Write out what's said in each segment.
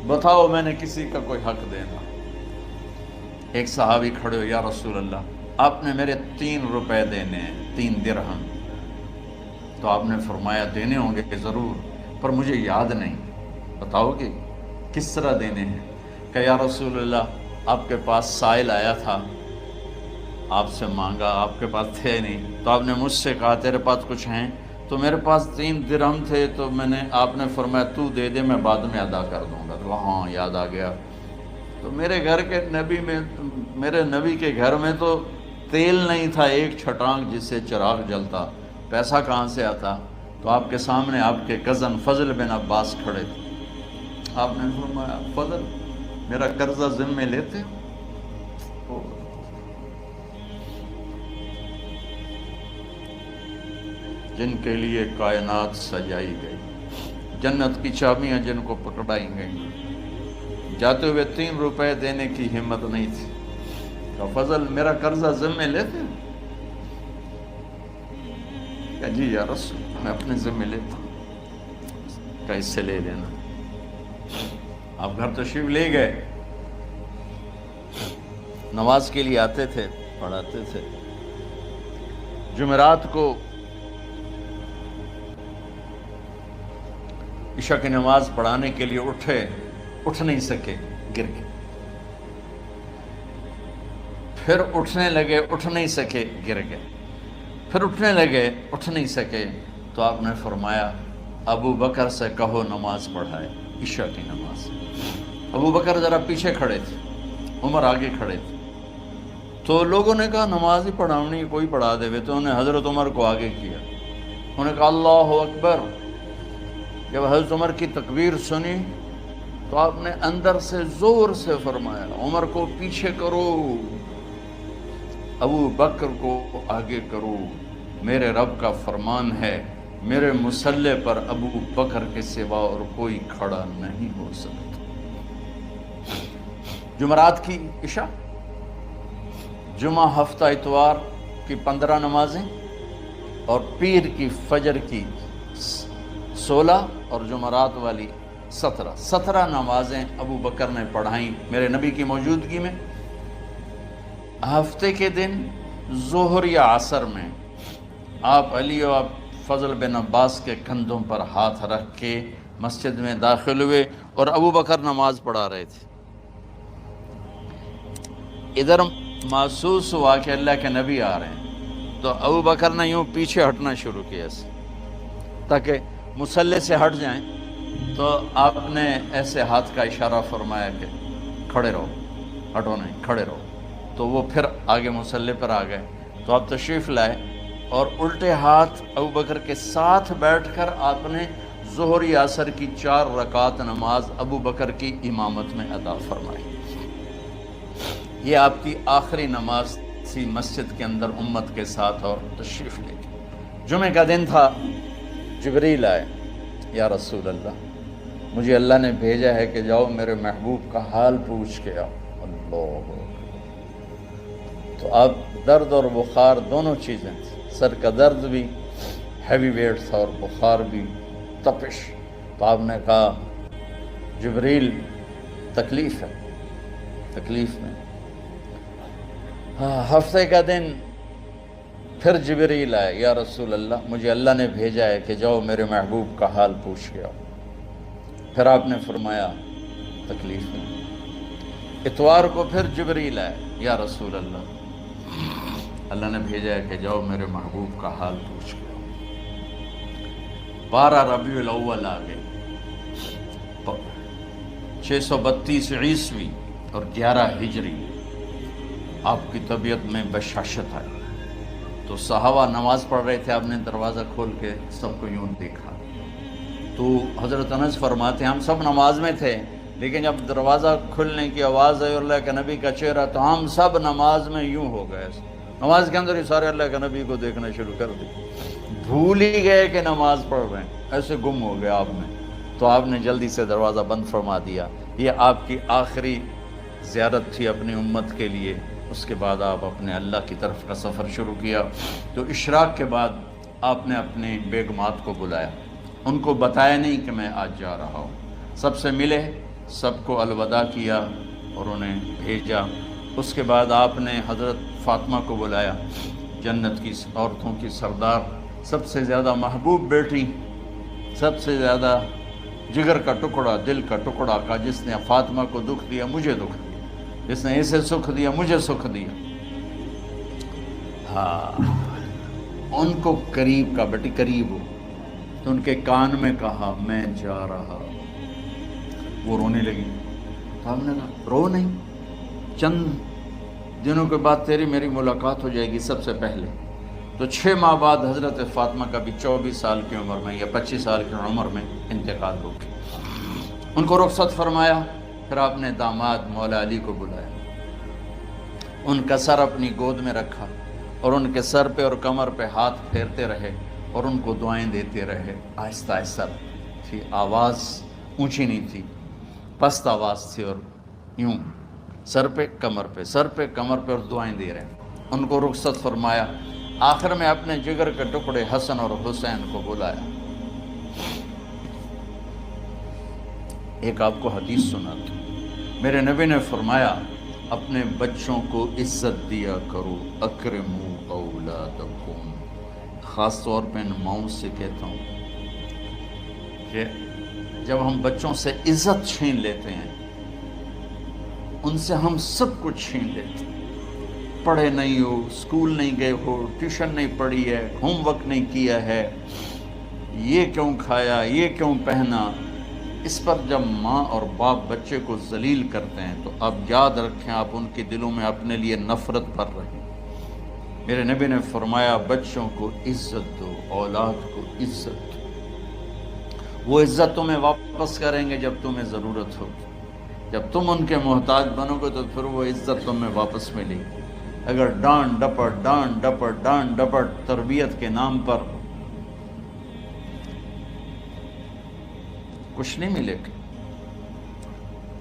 بتاؤ میں نے کسی کا کوئی حق دینا؟ ایک صحابی کھڑے ہو، یا رسول اللہ آپ نے میرے 3 روپے دینے ہیں، 3 درہم۔ تو آپ نے فرمایا دینے ہوں گے کہ ضرور، پر مجھے یاد نہیں، بتاؤ کہ کس طرح دینے ہیں؟ کہ یا رسول اللہ آپ کے پاس سائل آیا تھا، آپ سے مانگا، آپ کے پاس تھے نہیں، تو آپ نے مجھ سے کہا تیرے پاس کچھ ہیں؟ تو میرے پاس 3 درہم تھے، تو آپ نے فرمایا تو دے دے، میں بعد میں ادا کر دوں گا۔ تو ہاں یاد آ گیا۔ تو میرے گھر کے نبی میں، میرے نبی کے گھر میں تو تیل نہیں تھا ایک چھٹانک جس سے چراغ جلتا، پیسہ کہاں سے آتا؟ تو آپ کے سامنے آپ کے کزن فضل بن عباس کھڑے تھے، آپ نے فرمایا فضل میرا قرضہ ذمہ لیتے ہو؟ جن کے لیے کائنات سجائی گئی، جنت کی چابیاں جن کو پکڑائی گئی، جاتے ہوئے 3 روپے دینے کی ہمت نہیں تھی۔ کہ فضل میرا قرضہ ذمہ لیتے؟ کہ جی یا رسول میں اپنے ذمہ لیتا ہوں۔ کہ اس سے لے لینا۔ آپ گھر تشریف لے گئے، نماز کے لیے آتے تھے، پڑھاتے تھے۔ جمعرات کو عشاء کی نماز پڑھانے کے لیے اٹھ نہیں سکے، گر گئے۔ پھر اٹھنے لگے، اٹھ نہیں سکے، گر گئے۔ پھر اٹھنے لگے، اٹھ نہیں سکے، تو آپ نے فرمایا ابو بکر سے کہو نماز پڑھائے، عشاء کی نماز۔ ابو بکر ذرا پیچھے کھڑے تھے، عمر آگے کھڑے تھے۔ تو لوگوں نے کہا نماز ہی پڑھاونی، کوئی پڑھا دے۔ تو انہوں نے حضرت عمر کو آگے کیا، انہوں نے کہا اللہ اکبر۔ جب حضرت عمر کی تکبیر سنی تو آپ نے اندر سے زور سے فرمایا عمر کو پیچھے کرو، ابو بکر کو آگے کرو، میرے رب کا فرمان ہے میرے مصلی پر ابو بکر کے سوا اور کوئی کھڑا نہیں ہو سکتا۔ جمعرات کی عشاء، جمعہ ہفتہ اتوار کی 15 نمازیں، اور پیر کی فجر کی 16 اور جمعرات والی 17 نمازیں ابو بکر نے پڑھائیں میرے نبی کی موجودگی میں۔ ہفتے کے دن ظہر یا عصر میں آپ علی و فضل بن عباس کے کندھوں پر ہاتھ رکھ کے مسجد میں داخل ہوئے اور ابو بکر نماز پڑھا رہے تھے۔ ادھر محسوس ہوا کہ اللہ کے نبی آ رہے ہیں، تو ابو بکر نے یوں پیچھے ہٹنا شروع کیا ایسے تاکہ مصلی سے ہٹ جائیں۔ تو آپ نے ایسے ہاتھ کا اشارہ فرمایا کہ کھڑے رہو، ہٹو نہیں، کھڑے رہو۔ تو وہ پھر آگے مصلی پر آ گئے۔ تو آپ تشریف لائے اور الٹے ہاتھ ابو بکر کے ساتھ بیٹھ کر آپ نے ظہر یا عصر کی 4 رکعت نماز ابو بکر کی امامت میں ادا فرمائی۔ یہ آپ کی آخری نماز تھی مسجد کے اندر امت کے ساتھ، اور تشریف لے گئے۔ جمعہ کا دن تھا، جبریل آئے، یا رسول اللہ مجھے اللہ نے بھیجا ہے کہ جاؤ میرے محبوب کا حال پوچھ کے آؤ۔ اللہ، تو اب درد اور بخار دونوں چیزیں تھیں، سر کا درد بھی ہیوی ویٹ تھا اور بخار بھی، تپش۔ تو آپ نے کہا جبریل تکلیف ہے، تکلیف میں۔ ہفتے کا دن پھر جبریل آئے، یا رسول اللہ مجھے اللہ نے بھیجا ہے کہ جاؤ میرے محبوب کا حال پوچھ کے آؤ۔ پھر آپ نے فرمایا تکلیف ہے۔ اتوار کو پھر جبریل آئے، یا رسول اللہ اللہ نے بھیجا ہے کہ جاؤ میرے محبوب کا حال پوچھ کے آؤ۔ 12 ربیع الاول آ گئی، 632 عیسوی اور 11 ہجری۔ آپ کی طبیعت میں بشاشت آئی، تو صحابہ نماز پڑھ رہے تھے، آپ نے دروازہ کھول کے سب کو یوں دیکھا۔ تو حضرت انس فرماتے ہیں ہم سب نماز میں تھے، لیکن جب دروازہ کھلنے کی آواز آئی اور اللہ کے نبی کا چہرہ، تو ہم سب نماز میں یوں ہو گئے، نماز کے اندر ہی سارے اللہ کے نبی کو دیکھنا شروع کر دی، بھول ہی گئے کہ نماز پڑھ رہے ہیں، ایسے گم ہو گئے آپ میں۔ تو آپ نے جلدی سے دروازہ بند فرما دیا۔ یہ آپ کی آخری زیارت تھی اپنی امت کے لیے۔ اس کے بعد آپ اپنے اللہ کی طرف کا سفر شروع کیا۔ تو اشراق کے بعد آپ نے اپنی بیگمات کو بلایا، ان کو بتایا نہیں کہ میں آج جا رہا ہوں، سب سے ملے، سب کو الوداع کیا اور انہیں بھیجا۔ اس کے بعد آپ نے حضرت فاطمہ کو بلایا، جنت کی عورتوں کی سردار، سب سے زیادہ محبوب بیٹی، سب سے زیادہ جگر کا ٹکڑا، دل کا ٹکڑا، کا جس نے فاطمہ کو دکھ دیا مجھے دکھ دیا، جس نے اسے سکھ دیا مجھے سکھ دیا۔ ہاں، ان کو قریب کا، بیٹی قریب ہو، تو ان کے کان میں کہا میں جا رہا۔ وہ رونے لگی، تو ہم نے کہا رو نہیں، چند دنوں کے بعد تیری میری ملاقات ہو جائے گی سب سے پہلے۔ تو 6 ماہ بعد حضرت فاطمہ کا بھی 24 سال کی عمر میں یا 25 سال کی عمر میں انتقال ہو گیا۔ ان کو رخصت فرمایا، پھر آپ نے داماد مولا علی کو بلایا، ان کا سر اپنی گود میں رکھا اور ان کے سر پہ اور کمر پہ ہاتھ پھیرتے رہے اور ان کو دعائیں دیتے رہے۔ آہستہ آہستہ تھی، آواز اونچی نہیں تھی، پست آواز تھی، اور یوں سر پہ کمر پہ، سر پہ کمر پہ، اور دعائیں دے رہے ہیں۔ ان کو رخصت فرمایا، آخر میں اپنے جگر کے ٹکڑے حسن اور حسین کو بلایا۔ ایک آپ کو حدیث سناتا ہوں، میرے نبی نے فرمایا اپنے بچوں کو عزت دیا کرو، اکرموا اولادکم۔ خاص طور پہ ان ماؤں سے کہتا ہوں کہ جب ہم بچوں سے عزت چھین لیتے ہیں، ان سے ہم سب کچھ چھین لیتے ہیں۔ پڑھے نہیں ہو، اسکول نہیں گئے ہو، ٹیوشن نہیں پڑھی ہے، ہوم ورک نہیں کیا ہے، یہ کیوں کھایا، یہ کیوں پہنا، اس پر جب ماں اور باپ بچے کو ذلیل کرتے ہیں تو آپ یاد رکھیں آپ ان کے دلوں میں اپنے لیے نفرت بھر رہے ہیں۔ میرے نبی نے فرمایا بچوں کو عزت دو، اولاد کو عزت دو۔ وہ عزت تمہیں واپس کریں گے جب تمہیں ضرورت ہوگی۔ جب تم ان کے محتاج بنو گے تو پھر وہ عزت تمہیں واپس ملے گی۔ اگر ڈانٹ ڈپٹ تربیت کے نام پر کچھ نہیں ملے گا،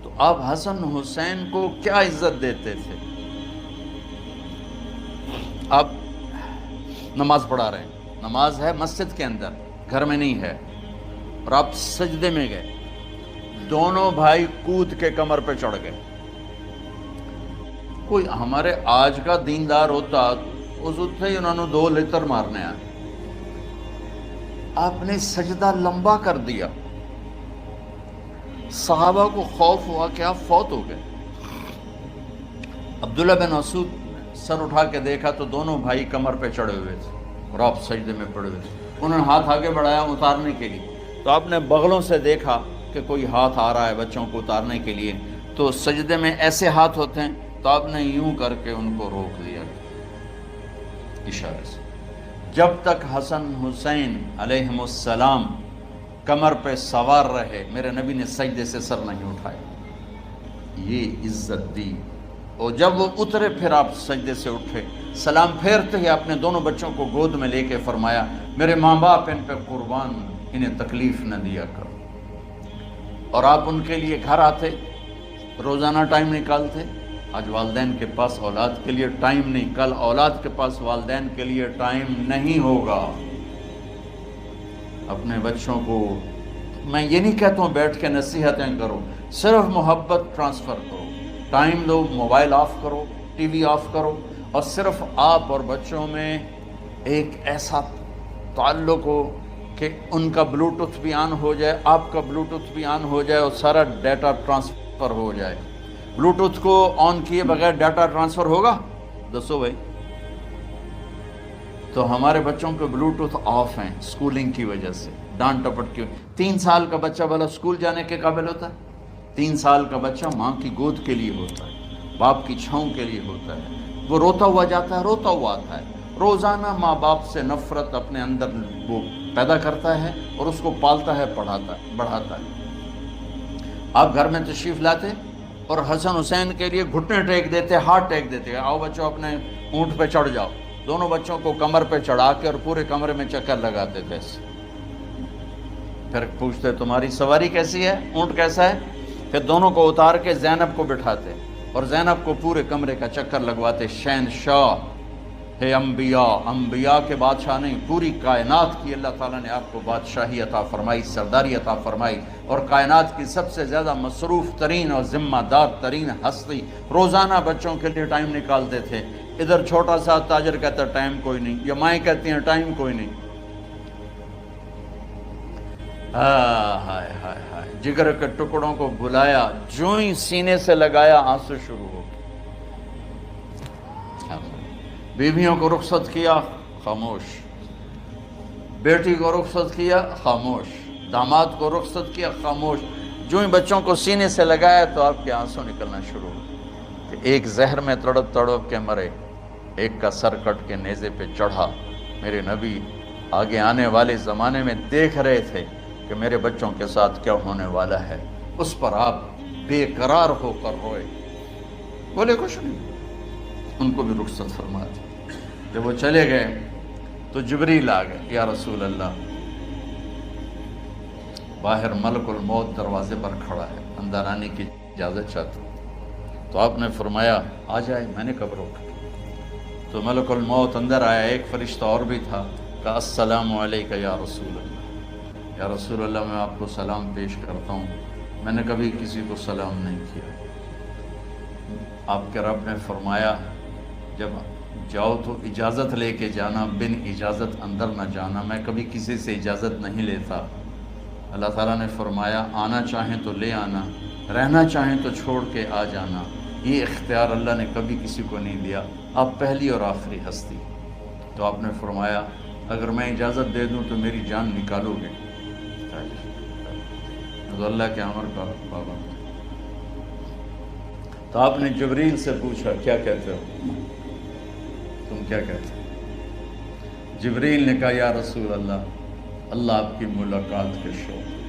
تو آپ حسن حسین کو کیا عزت دیتے تھے؟ آپ نماز پڑھا رہے ہیں، نماز ہے مسجد کے اندر، گھر میں نہیں ہے، اور آپ سجدے میں گئے، دونوں بھائی کود کے کمر پہ چڑھ گئے۔ کوئی ہمارے آج کا دیندار ہوتا اس سے ہی انہوں نے 2 لتر مارنے آئے، آپ نے سجدہ لمبا کر دیا۔ صحابہ کو خوف ہوا کہ آپ فوت ہو گئے۔ عبداللہ بن مسعود سر اٹھا کے دیکھا تو دونوں بھائی کمر پہ چڑھے ہوئے تھے اور آپ سجدے میں پڑے ہوئے تھے۔ انہوں نے ہاتھ آگے بڑھایا اتارنے کے لیے، تو آپ نے بغلوں سے دیکھا کہ کوئی ہاتھ آ رہا ہے بچوں کو اتارنے کے لیے، تو سجدے میں ایسے ہاتھ ہوتے ہیں، تو آپ نے یوں کر کے ان کو روک دیا اشارے سے۔ جب تک حسن حسین علیہم السلام کمر پہ سوار رہے میرے نبی نے سجدے سے سر نہیں اٹھایا، یہ عزت دی۔ اور جب وہ اترے پھر آپ سجدے سے اٹھے، سلام پھیرتے ہی آپ نے دونوں بچوں کو گود میں لے کے فرمایا میرے ماں باپ ان پہ قربان، انہیں تکلیف نہ دیا کرو۔ اور آپ ان کے لیے گھر آتے، روزانہ ٹائم نکالتے۔ آج والدین کے پاس اولاد کے لیے ٹائم نہیں، کل اولاد کے پاس والدین کے لیے ٹائم نہیں ہوگا۔ اپنے بچوں کو میں یہ نہیں کہتا ہوں بیٹھ کے نصیحتیں کرو، صرف محبت ٹرانسفر کرو، ٹائم دو، موبائل آف کرو، ٹی وی آف کرو، اور صرف آپ اور بچوں میں ایک ایسا تعلق ہو کہ ان کا بلوٹوتھ بھی آن ہو جائے، آپ کا بلوٹوتھ بھی آن ہو جائے، اور سارا ڈیٹا ٹرانسفر ہو جائے۔ بلوٹوتھ کو آن کیے بغیر ڈیٹا ٹرانسفر ہوگا؟ دسو بھائی۔ تو ہمارے بچوں کے بلوٹوتھ آف ہیں سکولنگ کی وجہ سے، ڈانٹ ٹپٹ کی۔ 3 سال کا بچہ بھلا سکول جانے کے قابل ہوتا ہے؟ 3 سال کا بچہ ماں کی گود کے لیے ہوتا ہے، باپ کی چھاؤں کے لیے ہوتا ہے، وہ روتا ہوا جاتا ہے، روتا ہوا آتا ہے۔ روزانہ ماں باپ سے نفرت اپنے اندر وہ پیدا کرتا ہے اور اس کو پالتا ہے، پڑھاتا ہے، بڑھاتا ہے۔ آپ گھر میں تشریف لاتے اور حسن حسین کے لیے گھٹنے ٹیک دیتے، ہاتھ ٹیک دیتے، آؤ بچوں اپنے اونٹ پہ چڑھ جاؤ۔ دونوں بچوں کو کمر پہ چڑھا کے اور پورے کمرے میں چکر لگاتے تھے۔ پھر پوچھتے تمہاری سواری کیسی ہے، اونٹ کیسا ہے؟ پھر دونوں کو اتار کے زینب کو بٹھاتے اور زینب کو پورے کمرے کا چکر لگواتے۔ شہنشاہ ہے انبیاء کے بادشاہ نہیں، پوری کائنات کی اللہ تعالیٰ نے آپ کو بادشاہی عطا فرمائی، سرداری عطا فرمائی، اور کائنات کی سب سے زیادہ مصروف ترین اور ذمہ دار ترین ہستی روزانہ بچوں کے لیے ٹائم نکالتے تھے۔ ادھر چھوٹا سا تاجر کہتا ہے ٹائم کوئی نہیں، یا مائیں کہتی ہیں ٹائم کوئی نہیں۔ ہائے ہائے ہائے، جگر کے ٹکڑوں کو بلایا، جو ہی سینے سے لگایا آنسو شروع ہو گئے۔ بیویوں کو رخصت کیا، خاموش۔ بیٹی کو رخصت کیا، خاموش۔ داماد کو رخصت کیا، خاموش۔ جو ہی بچوں کو سینے سے لگایا تو آپ کے آنسو نکلنا شروع ہو کہ ایک زہر میں تڑپ تڑپ کے مرے، ایک کا سر کٹ کے نیزے پہ چڑھا۔ میرے نبی آگے آنے والے زمانے میں دیکھ رہے تھے کہ میرے بچوں کے ساتھ کیا ہونے والا ہے، اس پر آپ بے قرار ہو کر روئے، بولے کچھ نہیں، ان کو بھی رخصت فرما دی۔ جب وہ چلے گئے تو جبریل آ گئے، یا رسول اللہ، باہر ملک الموت دروازے پر کھڑا ہے، اندر آنے کی اجازت چاہتا ہوں۔ تو آپ نے فرمایا آ جائے، میں نے کب روکا؟ تو ملک الموت اندر آیا، ایک فرشتہ اور بھی تھا، کہا السلام علیکہ یا رسول اللہ، یا رسول اللہ میں آپ کو سلام پیش کرتا ہوں، میں نے کبھی کسی کو سلام نہیں کیا۔ آپ کے رب نے فرمایا جب جاؤ تو اجازت لے کے جانا، بن اجازت اندر نہ جانا، میں کبھی کسی سے اجازت نہیں لیتا۔ اللہ تعالیٰ نے فرمایا آنا چاہیں تو لے آنا، رہنا چاہیں تو چھوڑ کے آ جانا، یہ اختیار اللہ نے کبھی کسی کو نہیں دیا، آپ پہلی اور آخری ہستی۔ تو آپ نے فرمایا اگر میں اجازت دے دوں تو میری جان نکالو گے؟ تو اللہ کے امر کا پابند۔ تو آپ نے جبریل سے پوچھا کیا کہتے ہو، تم کیا کہتے ہو؟ جبریل نے کہا یا رسول اللہ، اللہ آپ کی ملاقات کے شوق